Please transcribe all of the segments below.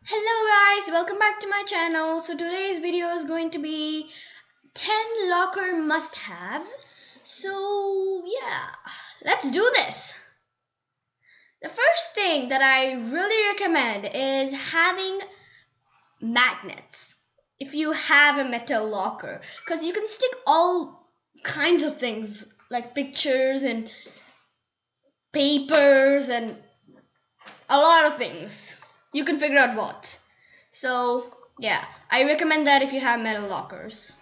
Hello guys, welcome back to my channel. So today's video is going to be 10 locker must-haves. So yeah, let's do this. The first thing that I really recommend is having magnets. If you have a metal locker, because you can stick all kinds of things like pictures and papers and a lot of things. You can figure out what. So yeah, I recommend that if you have metal lockers.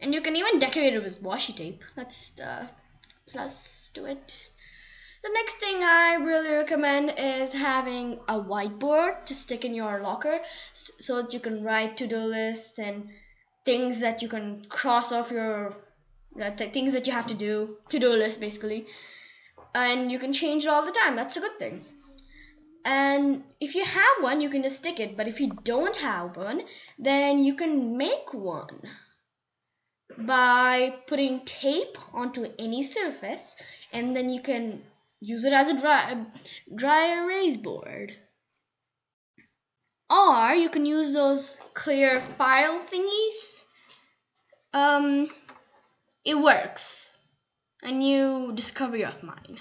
And you can even decorate it with washi tape. That's the plus to it. The next thing I really recommend is having a whiteboard to stick in your locker so that you can write to-do lists and things that you can cross off your things that you have to do, to-do list basically. And you can change it all the time. That's a good thing. And if you have one, you can just stick it. But if you don't have one, then you can make one by putting tape onto any surface, and then you can use it as a dry erase board. Or you can use those clear file thingies. It works. A new discovery of mine.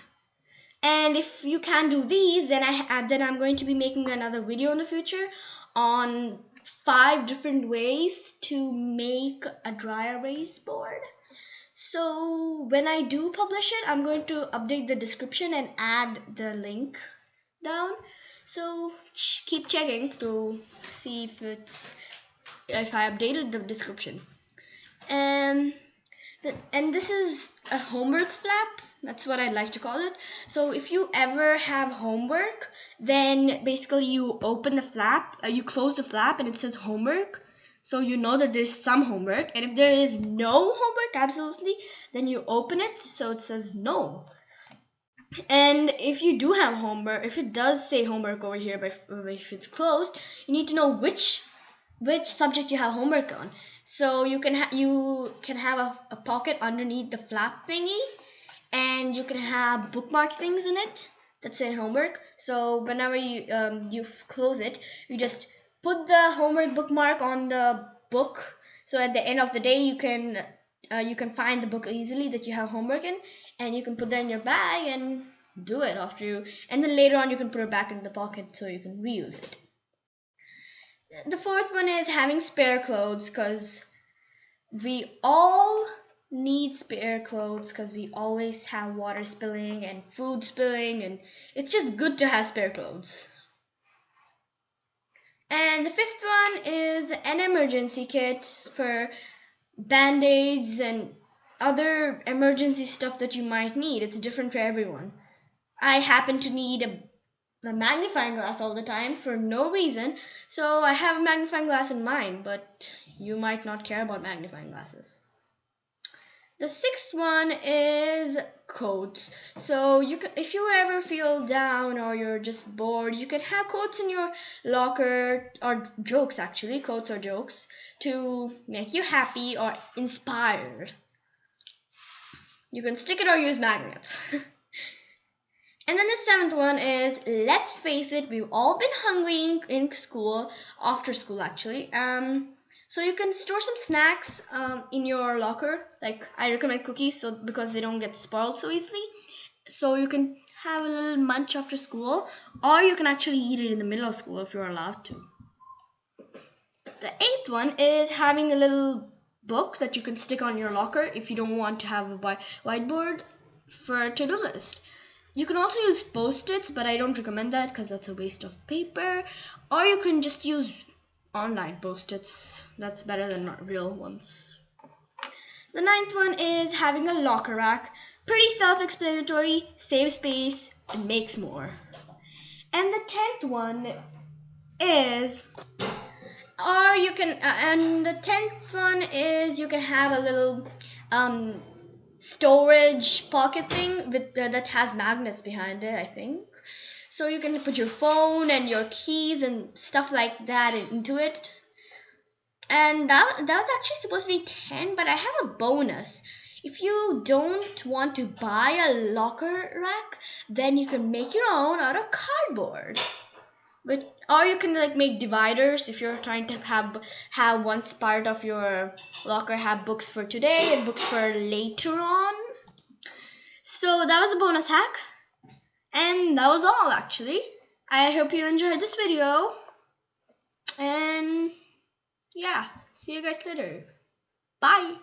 And if you can't do these, then I'm going to be making another video in the future on 5 different ways to make a dry erase board. So when I do publish it, I'm going to update the description and add the link down. So keep checking to see if I updated the description. And this is a homework flap. That's what I like to call it. So if you ever have homework, then basically you open the flap, you close the flap and it says homework. So you know that there's some homework. And if there is no homework, absolutely, then you open it so it says no. And if you do have homework, if it does say homework over here, but if it's closed, you need to know which subject you have homework on. So you can have a pocket underneath the flap thingy, and you can have bookmark things in it that say homework. So whenever you close it, you just put the homework bookmark on the book. So at the end of the day, you can find the book easily that you have homework in, and you can put that in your bag and do it after you. And then later on, you can put it back in the pocket so you can reuse it. The fourth one is having spare clothes, because we all need spare clothes because we always have water spilling and food spilling, and it's just good to have spare clothes. And the fifth one is an emergency kit for band-aids and other emergency stuff that you might need. It's different for everyone. I happen to need a magnifying glass all the time for no reason, so I have a magnifying glass in mine, but you might not care about magnifying glasses. The sixth one is quotes. So if you ever feel down or you're just bored, you can have quotes in your locker, or jokes actually, quotes or jokes, to make you happy or inspired. You can stick it or use magnets. And then the seventh one is, let's face it, we've all been hungry in school, after school actually. So you can store some snacks in your locker. Like I recommend cookies, because they don't get spoiled so easily. So you can have a little munch after school, or you can actually eat it in the middle of school if you're allowed to. The eighth one is having a little book that you can stick on your locker if you don't want to have a whiteboard for a to-do list. You can also use Post-its, but I don't recommend that because that's a waste of paper. Or you can just use online Post-its. That's better than real ones. The ninth one is having a locker rack. Pretty self-explanatory, saves space, and makes more. And the 10th one is, you can have a little storage pocket thing that has magnets behind it, I think. So you can put your phone and your keys and stuff like that into it. And that was actually supposed to be 10, but I have a bonus. If you don't want to buy a locker rack, then you can make your own out of cardboard. Or you can like make dividers if you're trying to have one part of your locker have books for today and books for later on. So that was a bonus hack, and that was all actually. I hope you enjoyed this video, and yeah, see you guys later. Bye.